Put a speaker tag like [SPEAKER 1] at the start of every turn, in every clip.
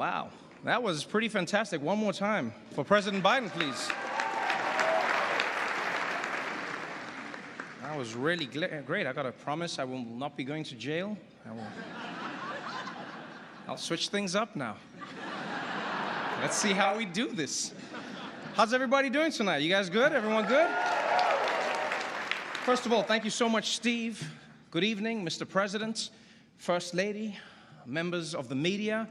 [SPEAKER 1] Wow, that was pretty fantastic. One more time for President Biden, please. That was really great. I got to promise I will not be going to jail. I'll switch things up now. Let's see how we do this. How's everybody doing tonight? You guys good? Everyone good? First of all, thank you so much, Steve. Good evening, Mr. President, First Lady, members of the media,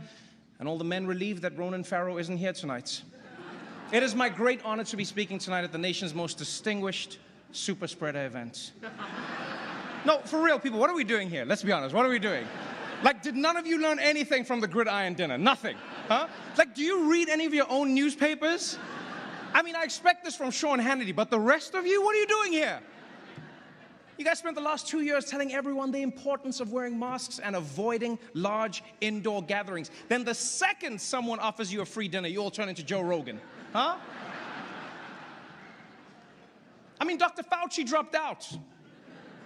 [SPEAKER 1] and all the men relieved that Ronan Farrow isn't here tonight. It is my great honor to be speaking tonight at the nation's most distinguished super spreader event. No, for real, people, what are we doing here? Let's be honest, what are we doing? Like, did none of you learn anything from the gridiron dinner? Nothing, huh? Like, do you read any of your own newspapers? I mean, I expect this from Sean Hannity, but the rest of you, what are you doing here? You guys spent the last 2 years telling everyone the importance of wearing masks and avoiding large indoor gatherings. Then the second someone offers you a free dinner, you all turn into Joe Rogan, huh? I mean, Dr. Fauci dropped out.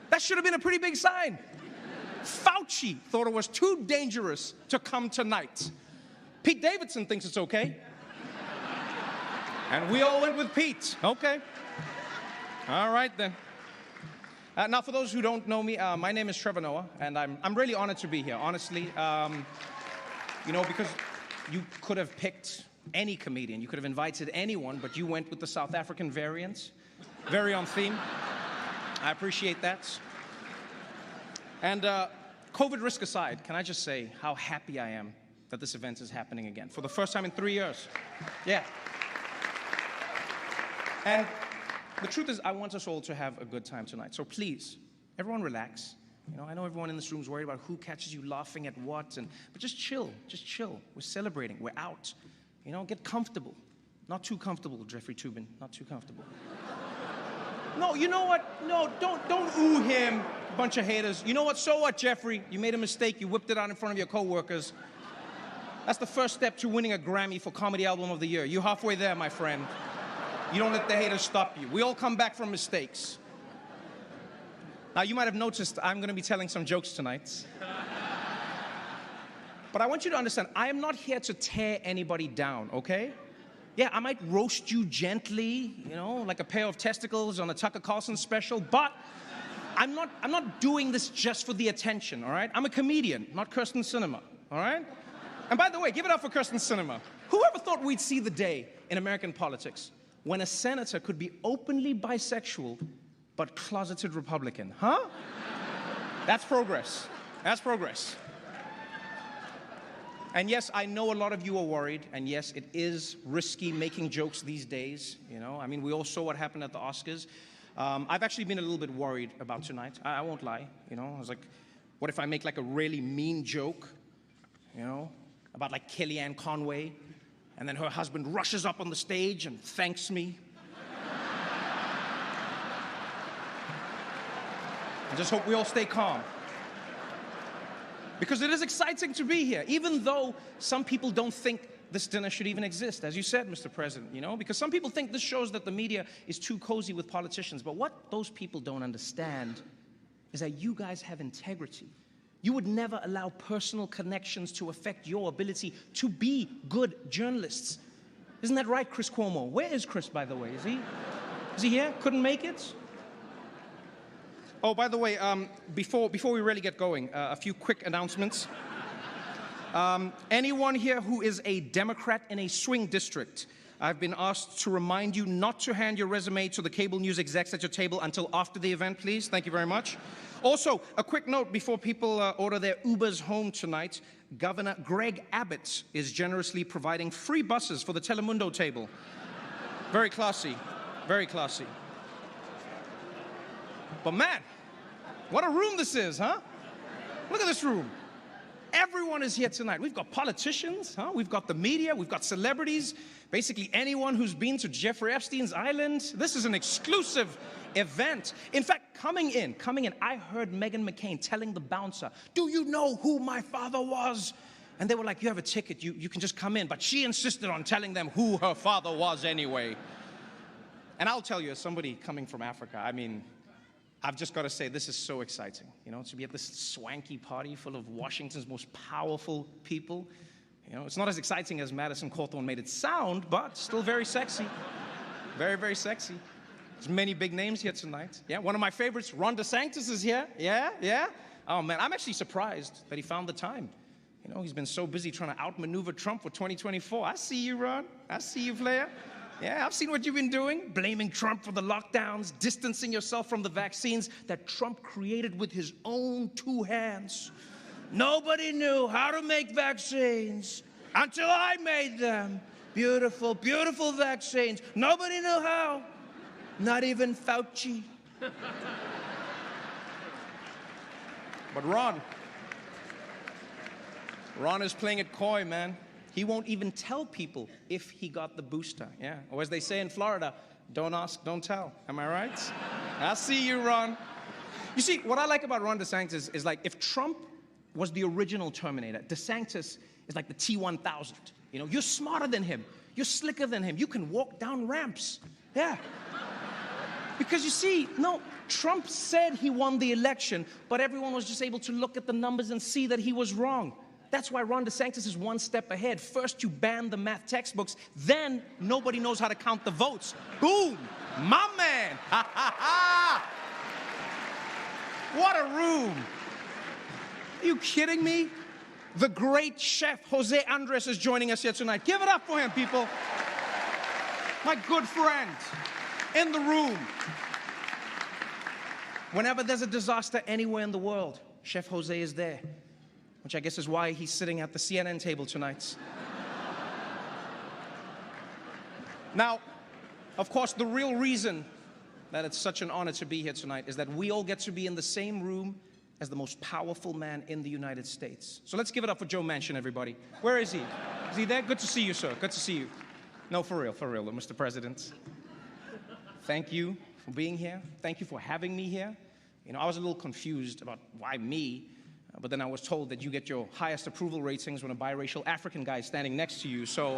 [SPEAKER 1] That should have been a pretty big sign. Fauci thought it was too dangerous to come tonight. Pete Davidson thinks it's okay. And we all went with Pete. Okay. All right, then. Now, for those who don't know me, my name is Trevor Noah, and I'm really honored to be here, honestly. You know, because you could have picked any comedian. You could have invited anyone, but you went with the South African variant. Very on theme. I appreciate that. And COVID risk aside, can I just say how happy I am that this event is happening again for the first time in 3 years. Yeah. And the truth is, I want us all to have a good time tonight. So please, everyone relax. You know, I know everyone in this room is worried about who catches you laughing at what, but just chill, just chill. We're celebrating, we're out. You know, get comfortable. Not too comfortable, Jeffrey Toobin, not too comfortable. No, you know what? No, don't ooh him, bunch of haters. You know what? So what, Jeffrey? You made a mistake. You whipped it out in front of your coworkers. That's the first step to winning a Grammy for Comedy Album of the Year. You're halfway there, my friend. You don't let the haters stop you. We all come back from mistakes. Now, you might have noticed I'm going to be telling some jokes tonight. But I want you to understand, I am not here to tear anybody down, okay? Yeah, I might roast you gently, you know, like a pair of testicles on a Tucker Carlson special, but I'm not doing this just for the attention, all right? I'm a comedian, not Kirsten Sinema, all right? And by the way, give it up for Kirsten Sinema. Whoever thought we'd see the day in American politics when a senator could be openly bisexual but closeted Republican, huh? That's progress. That's progress. And yes, I know a lot of you are worried, and yes, it is risky making jokes these days, you know? I mean, we all saw what happened at the Oscars. I've actually been a little bit worried about tonight. I won't lie, you know? I was like, what if I make like a really mean joke, you know, about like Kellyanne Conway, and then her husband rushes up on the stage and thanks me? I just hope we all stay calm. Because it is exciting to be here, even though some people don't think this dinner should even exist, as you said, Mr. President, you know? Because some people think this shows that the media is too cozy with politicians. But what those people don't understand is that you guys have integrity. You would never allow personal connections to affect your ability to be good journalists. Isn't that right, Chris Cuomo? Where is Chris, by the way? Is he here? Couldn't make it? Oh, by the way, before we really get going, a few quick announcements. Anyone here who is a Democrat in a swing district, I've been asked to remind you not to hand your resume to the cable news execs at your table until after the event, please. Thank you very much. Also, a quick note before people order their Ubers home tonight. Governor Greg Abbott is generously providing free buses for the Telemundo table. Very classy, very classy. But man, what a room this is, huh? Look at this room. Everyone is here tonight. We've got politicians, huh? We've got the media, we've got celebrities, basically anyone who's been to Jeffrey Epstein's island. This is an exclusive event. In fact, coming in, I heard Meghan McCain telling the bouncer, "Do you know who my father was?" And they were like, "You have a ticket, you can just come in." But she insisted on telling them who her father was anyway. And I'll tell you, as somebody coming from Africa, I mean, I've just got to say, this is so exciting, you know, to be at this swanky party full of Washington's most powerful people. You know, it's not as exciting as Madison Cawthorn made it sound, but still very sexy. Very, very sexy. There's many big names here tonight. Yeah, one of my favorites, Ron DeSantis, is here. Yeah. Oh, man, I'm actually surprised that he found the time. You know, he's been so busy trying to outmaneuver Trump for 2024. I see you, Ron. I see you, player. Yeah, I've seen what you've been doing, blaming Trump for the lockdowns, distancing yourself from the vaccines that Trump created with his own 2 hands. Nobody knew how to make vaccines until I made them. Beautiful, beautiful vaccines. Nobody knew how. Not even Fauci. But Ron is playing it coy, man. He won't even tell people if he got the booster, yeah. Or as they say in Florida, don't ask, don't tell. Am I right? I see you, Ron. You see, what I like about Ron DeSantis is like, if Trump was the original Terminator, DeSantis is like the T-1000. You know, you're smarter than him. You're slicker than him. You can walk down ramps. Yeah. Because you see, no, Trump said he won the election, but everyone was just able to look at the numbers and see that he was wrong. That's why Ron DeSantis is 1 step ahead. First, you ban the math textbooks. Then, nobody knows how to count the votes. Boom! My man! Ha, ha, ha! What a room! Are you kidding me? The great chef, Jose Andres, is joining us here tonight. Give it up for him, people. My good friend in the room. Whenever there's a disaster anywhere in the world, Chef Jose is there. Which I guess is why he's sitting at the CNN table tonight. Now, of course, the real reason that it's such an honor to be here tonight is that we all get to be in the same room as the most powerful man in the United States. So let's give it up for Joe Manchin, everybody. Where is he? Is he there? Good to see you, sir. Good to see you. No, for real, Mr. President. Thank you for being here. Thank you for having me here. You know, I was a little confused about why me. But then I was told that you get your highest approval ratings when a biracial African guy is standing next to you, so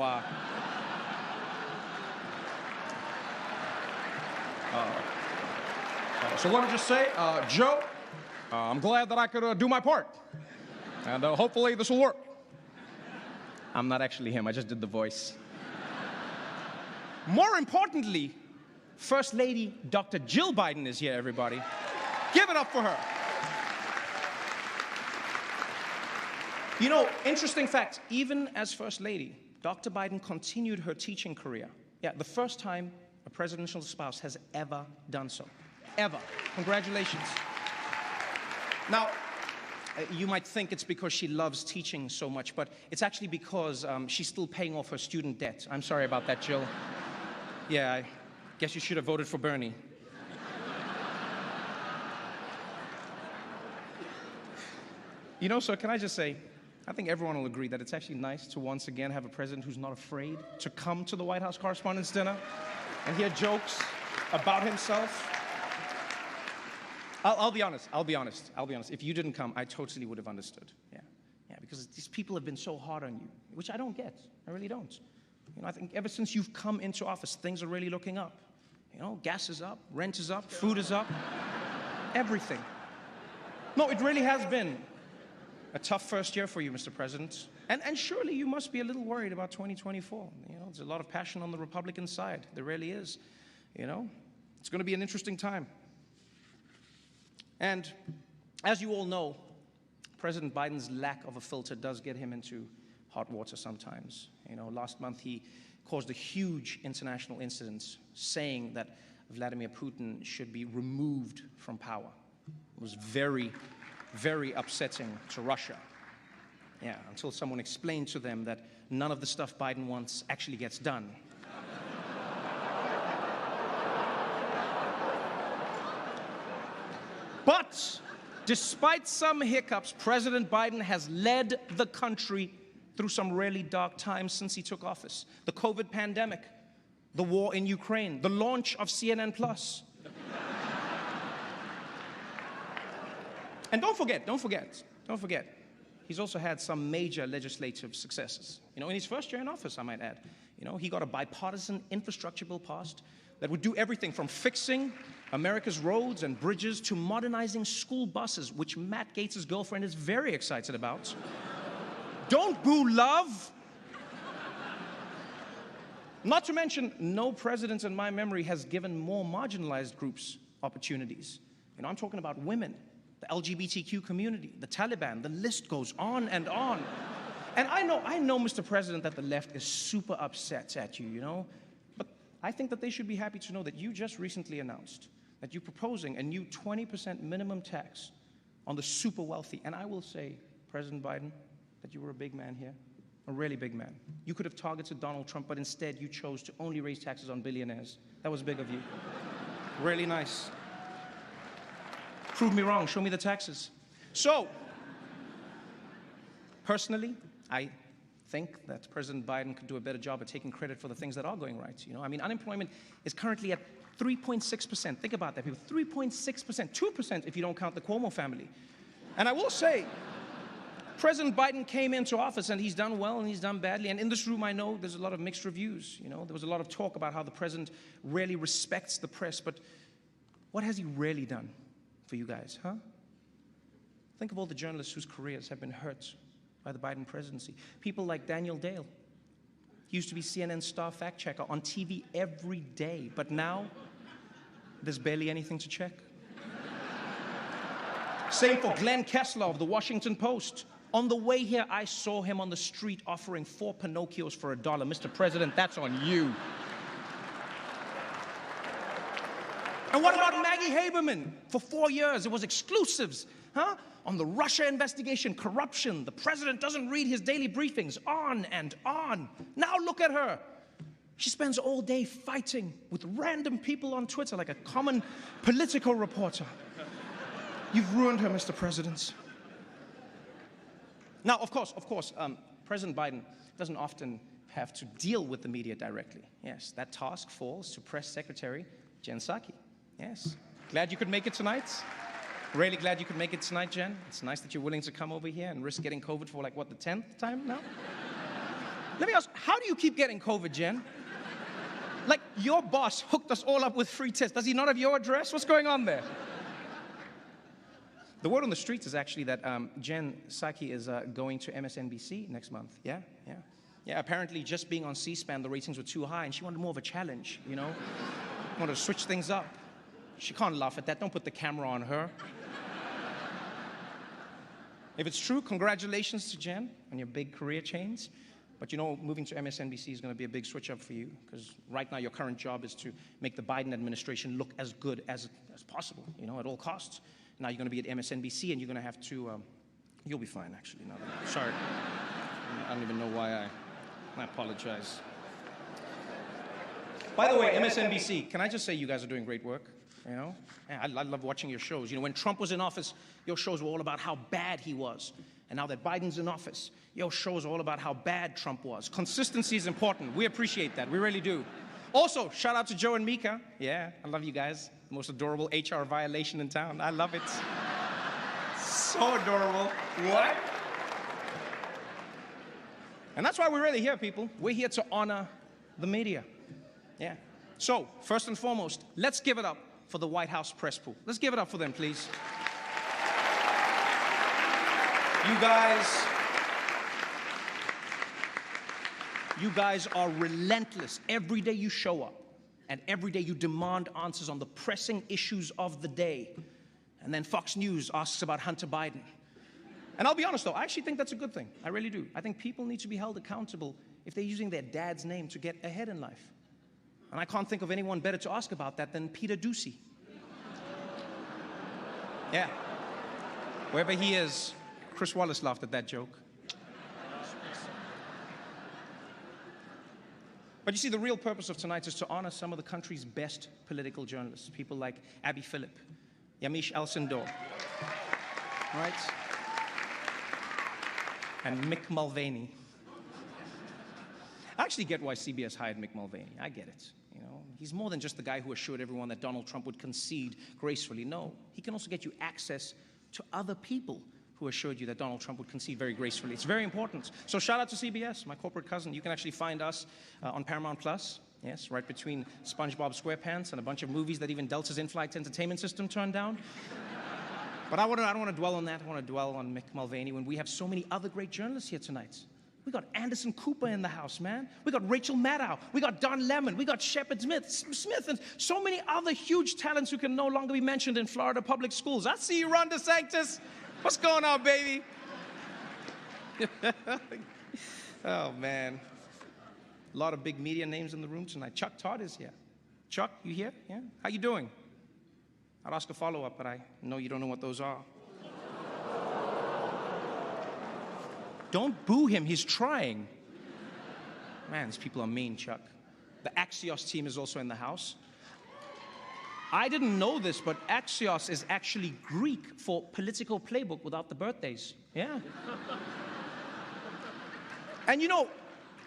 [SPEAKER 1] so let me just say, Joe, I'm glad that I could do my part, and hopefully this will work. I'm not actually him, I just did the voice. More importantly, First Lady Dr. Jill Biden is here, everybody. Give it up for her. You know, interesting fact, even as First Lady, Dr. Biden continued her teaching career. Yeah, the first time a presidential spouse has ever done so. Ever. Congratulations. Now, you might think it's because she loves teaching so much, but it's actually because she's still paying off her student debt. I'm sorry about that, Jill. Yeah, I guess you should have voted for Bernie. You know, sir, can I just say, I think everyone will agree that it's actually nice to once again have a president who's not afraid to come to the White House Correspondents' Dinner and hear jokes about himself. I'll be honest. If you didn't come, I totally would have understood. Yeah, because these people have been so hard on you, which I don't get. I really don't. You know, I think ever since you've come into office, things are really looking up. You know, gas is up, rent is up, food is up, everything. No, it really has been a tough first year for you, Mr. President. And surely you must be a little worried about 2024. You know, there's a lot of passion on the Republican side. There really is. You know, it's going to be an interesting time. And as you all know, President Biden's lack of a filter does get him into hot water sometimes. You know, last month he caused a huge international incident saying that Vladimir Putin should be removed from power. It was very, very upsetting to Russia. Yeah, until someone explained to them that none of the stuff Biden wants actually gets done. But despite some hiccups, President Biden has led the country through some really dark times since he took office. The COVID pandemic, the war in Ukraine, the launch of CNN+. And don't forget, he's also had some major legislative successes. You know, in his first year in office, I might add. You know, he got a bipartisan infrastructure bill passed that would do everything from fixing America's roads and bridges to modernizing school buses, which Matt Gaetz' girlfriend is very excited about. Don't boo love. Not to mention, no president in my memory has given more marginalized groups opportunities. You know, I'm talking about women, the LGBTQ community, the Taliban, the list goes on and on. And I know, Mr. President, that the left is super upset at you, you know? But I think that they should be happy to know that you just recently announced that you're proposing a new 20% minimum tax on the super wealthy. And I will say, President Biden, that you were a big man here, a really big man. You could have targeted Donald Trump, but instead you chose to only raise taxes on billionaires. That was big of you. Really nice. Prove me wrong, show me the taxes. So, personally, I think that President Biden could do a better job at taking credit for the things that are going right. You know, I mean, unemployment is currently at 3.6%. Think about that, people. 3.6%, 2% if you don't count the Cuomo family. And I will say, President Biden came into office and he's done well and he's done badly. And in this room, I know there's a lot of mixed reviews. You know, there was a lot of talk about how the president really respects the press. But what has he really done for you guys, huh? Think of all the journalists whose careers have been hurt by the Biden presidency. People like Daniel Dale. He used to be CNN's star fact checker on TV every day. But now, there's barely anything to check. Same for Glenn Kessler of the Washington Post. On the way here, I saw him on the street offering 4 Pinocchios for $1. Mr. President, that's on you. And what about Maggie Haberman? For 4 years, it was exclusives, huh? On the Russia investigation, corruption. The president doesn't read his daily briefings, on and on. Now look at her. She spends all day fighting with random people on Twitter like a common political reporter. You've ruined her, Mr. President. Now, of course, President Biden doesn't often have to deal with the media directly. Yes, that task falls to Press Secretary Jen Psaki. Yes. Glad you could make it tonight. Really glad you could make it tonight, Jen. It's nice that you're willing to come over here and risk getting COVID for, like, what, the 10th time now? Let me ask, how do you keep getting COVID, Jen? Like, your boss hooked us all up with free tests. Does he not have your address? What's going on there? The word on the streets is actually that Jen Psaki is going to MSNBC next month. Yeah. Apparently, just being on C-SPAN, the ratings were too high, and she wanted more of a challenge, you know? Wanted to switch things up. She can't laugh at that. Don't put the camera on her. If it's true, congratulations to Jen on your big career change. But you know, moving to MSNBC is going to be a big switch up for you, because right now your current job is to make the Biden administration look as good as possible, you know, at all costs. Now you're going to be at MSNBC, and you're going to have to, you'll be fine, actually. No, sorry. I don't even know why I apologize. By the way, MSNBC, can I just say you guys are doing great work, you know? I love watching your shows. You know, when Trump was in office, your shows were all about how bad he was. And now that Biden's in office, your shows are all about how bad Trump was. Consistency is important. We appreciate that. We really do. Also, shout out to Joe and Mika. Yeah, I love you guys. The most adorable HR violation in town. I love it. So adorable. What? And that's why we're really here, people. We're here to honor the media. Yeah. So, first and foremost, let's give it up for the White House press pool. Let's give it up for them, please. You guys are relentless. Every day you show up, and every day you demand answers on the pressing issues of the day. And then Fox News asks about Hunter Biden. And I'll be honest, though, I actually think that's a good thing. I really do. I think people need to be held accountable if they're using their dad's name to get ahead in life. And I can't think of anyone better to ask about that than Peter Doocy. Yeah. Wherever he is, Chris Wallace laughed at that joke. But you see, the real purpose of tonight is to honor some of the country's best political journalists, people like Abby Phillip, Yamiche Alcindor, right? And Mick Mulvaney. I actually get why CBS hired Mick Mulvaney. I get it. You know, he's more than just the guy who assured everyone that Donald Trump would concede gracefully. No, he can also get you access to other people who assured you that Donald Trump would concede very gracefully. It's very important. So shout out to CBS, my corporate cousin. You can actually find us on Paramount Plus. Yes, right between SpongeBob SquarePants and a bunch of movies that even Delta's in-flight entertainment system turned down. But I don't want to dwell on that. I want to dwell on Mick Mulvaney when we have so many other great journalists here tonight. We got Anderson Cooper in the house, man. We got Rachel Maddow. We got Don Lemon. We got Shepard Smith, and so many other huge talents who can no longer be mentioned in Florida public schools. I see you, Ron DeSantis. What's going on, baby? Oh, man. A lot of big media names in the room tonight. Chuck Todd is here. Chuck, you here? Yeah? How you doing? I'd ask a follow-up, but I know you don't know what those are. Don't boo him, he's trying. Man, these people are mean, Chuck. The Axios team is also in the house. I didn't know this, but Axios is actually Greek for political playbook without the birthdays. Yeah. And you know,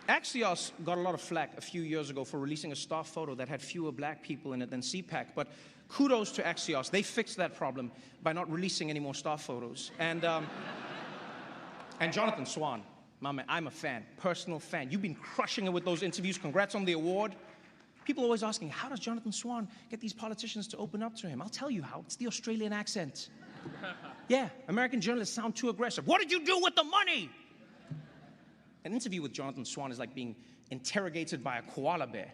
[SPEAKER 1] Axios got a lot of flack a few years ago for releasing a staff photo that had fewer black people in it than CPAC, but kudos to Axios. They fixed that problem by not releasing any more staff photos. And Jonathan Swan, my man, I'm a fan, personal fan. You've been crushing it with those interviews. Congrats on the award. People are always asking, how does Jonathan Swan get these politicians to open up to him? I'll tell you how. It's the Australian accent. Yeah, American journalists sound too aggressive. What did you do with the money? An interview with Jonathan Swan is like being interrogated by a koala bear.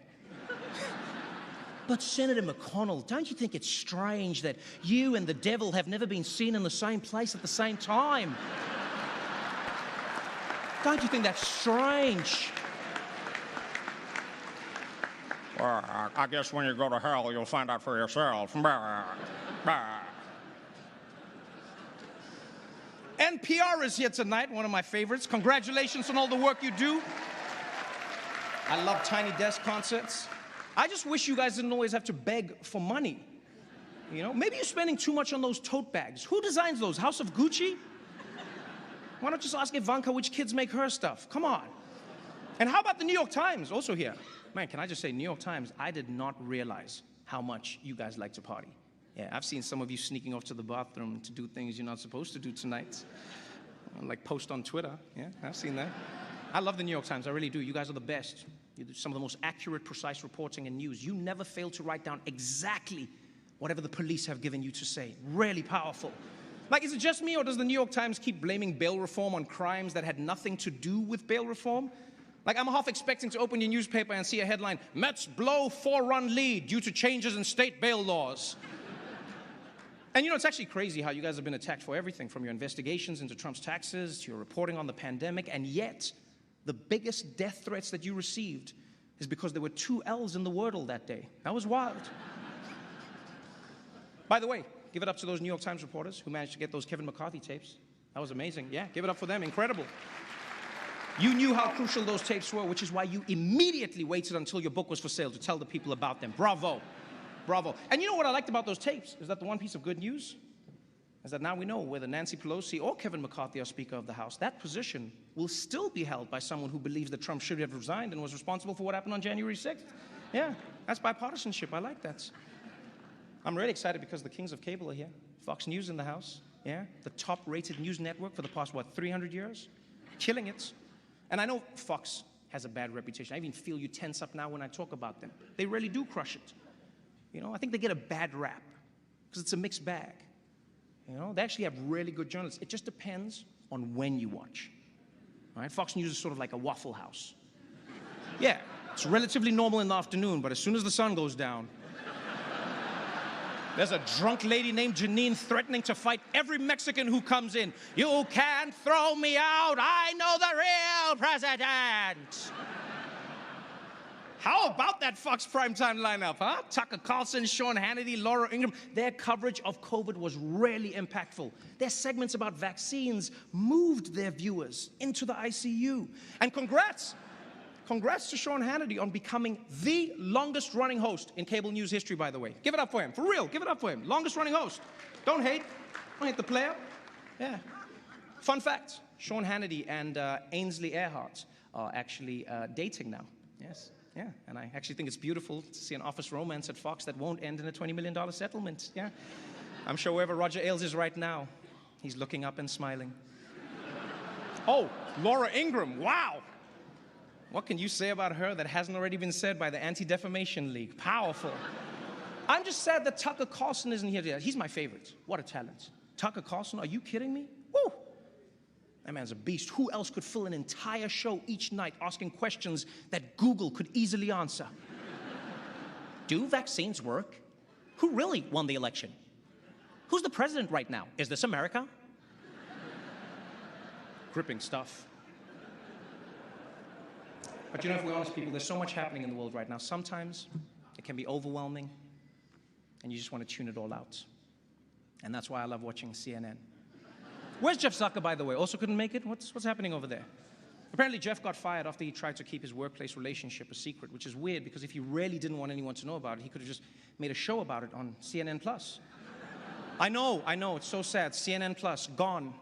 [SPEAKER 1] But Senator McConnell, don't you think it's strange that you and the devil have never been seen in the same place at the same time? Don't you think that's strange?
[SPEAKER 2] Well, I guess when you go to hell, you'll find out for yourself.
[SPEAKER 1] NPR is here tonight, one of my favorites. Congratulations on all the work you do. I love Tiny Desk concerts. I just wish you guys didn't always have to beg for money. You know, maybe you're spending too much on those tote bags. Who designs those? House of Gucci? Why not just ask Ivanka which kids make her stuff? Come on. And how about the New York Times, also here? Man, can I just say, New York Times, I did not realize how much you guys like to party. Yeah, I've seen some of you sneaking off to the bathroom to do things you're not supposed to do tonight. Like post on Twitter. Yeah, I've seen that. I love the New York Times, I really do. You guys are the best. You do some of the most accurate, precise reporting and news. You never fail to write down exactly whatever the police have given you to say. Really powerful. Like, is it just me, or does the New York Times keep blaming bail reform on crimes that had nothing to do with bail reform? Like, I'm half expecting to open your newspaper and see a headline, Mets blow 4-run lead due to changes in state bail laws. And you know, it's actually crazy how you guys have been attacked for everything, from your investigations into Trump's taxes to your reporting on the pandemic, and yet the biggest death threats that you received is because there were 2 L's in the Wordle that day. That was wild. By the way, give it up to those New York Times reporters who managed to get those Kevin McCarthy tapes. That was amazing. Yeah, give it up for them. Incredible. You knew how crucial those tapes were, which is why you immediately waited until your book was for sale to tell the people about them. Bravo. Bravo. And you know what I liked about those tapes? Is that the one piece of good news? Is that now we know whether Nancy Pelosi or Kevin McCarthy are Speaker of the House, that position will still be held by someone who believes that Trump should have resigned and was responsible for what happened on January 6th. Yeah, that's bipartisanship. I like that. I'm really excited because the kings of cable are here. Fox News in the house. Yeah, the top-rated news network for the past, 300 years? Killing it. And I know Fox has a bad reputation. I even feel you tense up now when I talk about them. They really do crush it. You know, I think they get a bad rap because it's a mixed bag. You know, they actually have really good journalists. It just depends on when you watch. All right, Fox News is sort of like a Waffle House. Yeah, it's relatively normal in the afternoon, but as soon as the sun goes down, there's a drunk lady named Janine threatening to fight every Mexican who comes in. You can't throw me out. I know the real president. How about that Fox primetime lineup, huh? Tucker Carlson, Sean Hannity, Laura Ingraham. Their coverage of COVID was really impactful. Their segments about vaccines moved their viewers into the ICU. And congrats to Sean Hannity on becoming the longest-running host in cable news history, by the way. Give it up for him. For real, give it up for him. Longest-running host. Don't hate. Don't hate the player. Yeah. Fun fact, Sean Hannity and Ainsley Earhart are actually dating now. Yes. Yeah, and I actually think it's beautiful to see an office romance at Fox that won't end in a $20 million settlement. Yeah. I'm sure wherever Roger Ailes is right now, he's looking up and smiling. Oh, Laura Ingraham, wow. What can you say about her that hasn't already been said by the Anti-Defamation League? Powerful. I'm just sad that Tucker Carlson isn't here today. He's my favorite. What a talent. Tucker Carlson, are you kidding me? Woo! That man's a beast. Who else could fill an entire show each night asking questions that Google could easily answer? Do vaccines work? Who really won the election? Who's the president right now? Is this America? Gripping stuff. But you know, if we're honest people, there's so much happening in the world right now. Sometimes it can be overwhelming, and you just want to tune it all out. And that's why I love watching CNN. Where's Jeff Zucker, by the way? Also couldn't make it? What's happening over there? Apparently, Jeff got fired after he tried to keep his workplace relationship a secret, which is weird, because if he really didn't want anyone to know about it, he could have just made a show about it on CNN+. I know, it's so sad. CNN+, gone,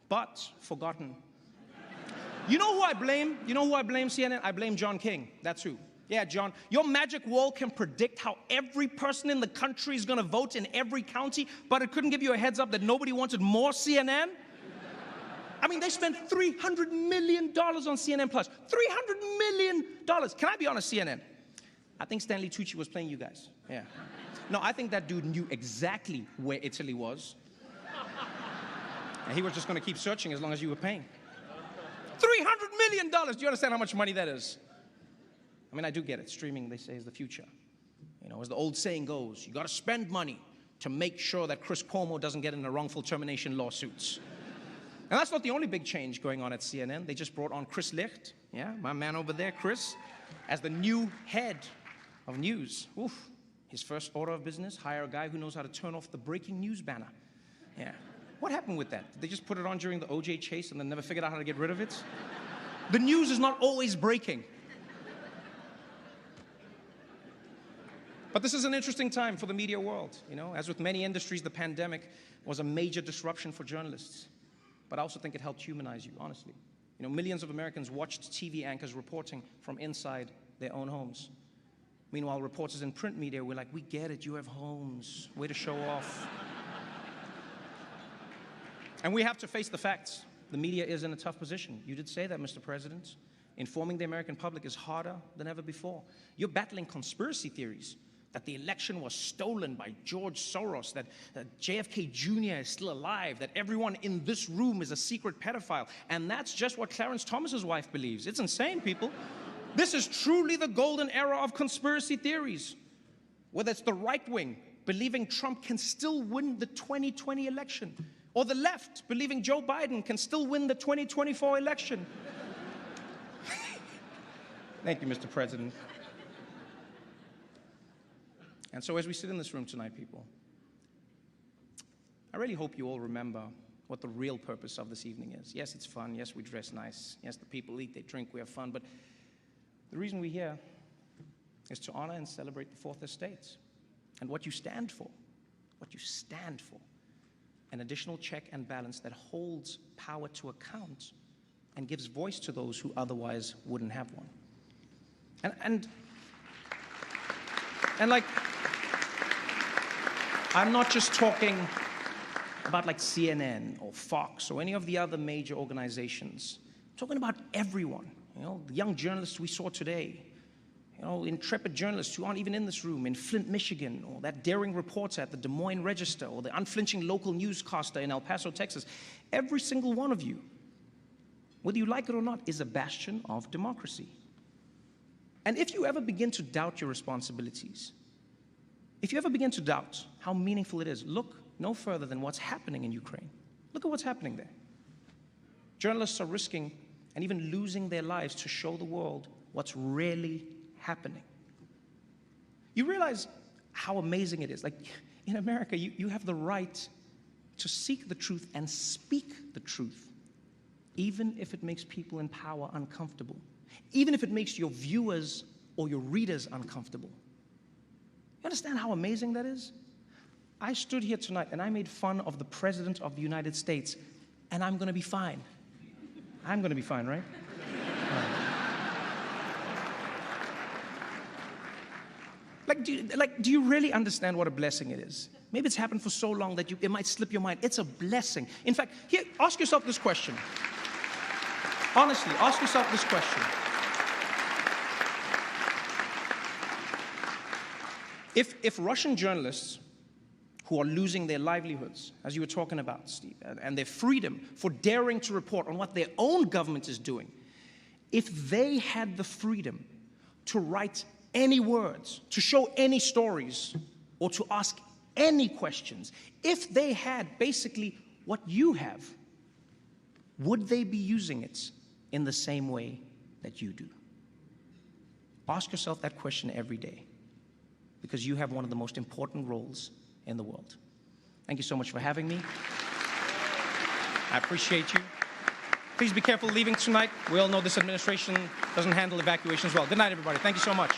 [SPEAKER 1] but forgotten. You know who I blame? You know who I blame, CNN? I blame John King. That's who. Yeah, John, your magic wall can predict how every person in the country is going to vote in every county, but it couldn't give you a heads up that nobody wanted more CNN? I mean, they spent $300 million on CNN+. $300 million. Can I be honest, CNN? I think Stanley Tucci was playing you guys. Yeah. No, I think that dude knew exactly where Italy was. And he was just going to keep searching as long as you were paying. $300 million. Do you understand how much money that is? I mean, I do get it. Streaming, they say, is the future. You know, as the old saying goes, you got to spend money to make sure that Chris Cuomo doesn't get into wrongful termination lawsuits. And that's not the only big change going on at CNN. They just brought on Chris Licht, yeah, my man over there, Chris, as the new head of news. Oof. His first order of business, hire a guy who knows how to turn off the breaking news banner. Yeah. What happened with that? Did they just put it on during the OJ chase and then never figured out how to get rid of it? The news is not always breaking. But this is an interesting time for the media world. You know, as with many industries, the pandemic was a major disruption for journalists. But I also think it helped humanize you, honestly. You know, millions of Americans watched TV anchors reporting from inside their own homes. Meanwhile, reporters in print media were like, we get it, you have homes, way to show off. And we have to face the facts. The media is in a tough position. You did say that, Mr. President. Informing the American public is harder than ever before. You're battling conspiracy theories, that the election was stolen by George Soros, that JFK Jr. is still alive, that everyone in this room is a secret pedophile. And that's just what Clarence Thomas's wife believes. It's insane, people. This is truly the golden era of conspiracy theories. Whether it's the right wing believing Trump can still win the 2020 election, or the left believing Joe Biden can still win the 2024 election. Thank you, Mr. President. And so as we sit in this room tonight, people, I really hope you all remember what the real purpose of this evening is. Yes, it's fun. Yes, we dress nice. Yes, the people eat, they drink, we have fun. But the reason we're here is to honor and celebrate the Fourth Estate and what you stand for. What you stand for. An additional check and balance that holds power to account and gives voice to those who otherwise wouldn't have one. And like, I'm not just talking about like CNN or Fox or any of the other major organizations. I'm talking about everyone. You know, the young journalists we saw today, you know, intrepid journalists who aren't even in this room in Flint, Michigan, or that daring reporter at the Des Moines Register, or the unflinching local newscaster in El Paso, Texas. Every single one of you, whether you like it or not, is a bastion of democracy. And if you ever begin to doubt your responsibilities, if you ever begin to doubt how meaningful it is, look no further than what's happening in Ukraine. Look at what's happening there. Journalists are risking and even losing their lives to show the world what's really happening. You realize how amazing it is. Like, in America, you have the right to seek the truth and speak the truth, even if it makes people in power uncomfortable, even if it makes your viewers or your readers uncomfortable. You understand how amazing that is? I stood here tonight and I made fun of the President of the United States, and I'm going to be fine. I'm going to be fine, right? Do you really understand what a blessing it is? Maybe it's happened for so long that it might slip your mind. It's a blessing. In fact, here, ask yourself this question. Honestly, ask yourself this question. If Russian journalists who are losing their livelihoods, as you were talking about, Steve, and their freedom for daring to report on what their own government is doing, if they had the freedom to write any words, to show any stories, or to ask any questions, if they had basically what you have, would they be using it in the same way that you do? Ask yourself that question every day, because you have one of the most important roles in the world. Thank you so much for having me. I appreciate you. Please be careful leaving tonight. We all know this administration doesn't handle evacuations well. Good night, everybody. Thank you so much.